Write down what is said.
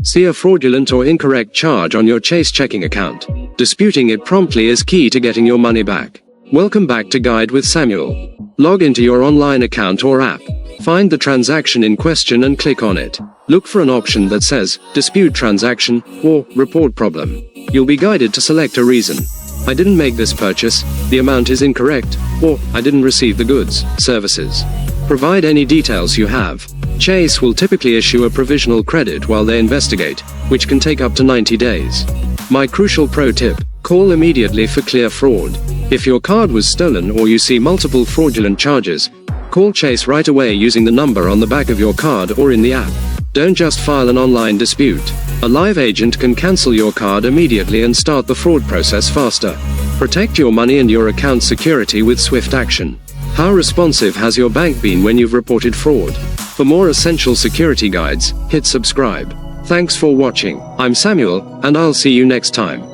See a fraudulent or incorrect charge on your Chase checking account. Disputing it promptly is key to getting your money back. Welcome back to Guide with Samuel. Log into your online account or app. Find the transaction in question and click on it. Look for an option that says, Dispute Transaction, or Report Problem. You'll be guided to select a reason. I didn't make this purchase, the amount is incorrect, or I didn't receive the goods, services. Provide any details you have. Chase will typically issue a provisional credit while they investigate, which can take up to 90 days. My crucial pro tip, call immediately for clear fraud. If your card was stolen or you see multiple fraudulent charges, call Chase right away using the number on the back of your card or in the app. Don't just file an online dispute. A live agent can cancel your card immediately and start the fraud process faster. Protect your money and your account security with swift action. How responsive has your bank been when you've reported fraud? For more essential security guides, hit subscribe. Thanks for watching. I'm Samuel, and I'll see you next time.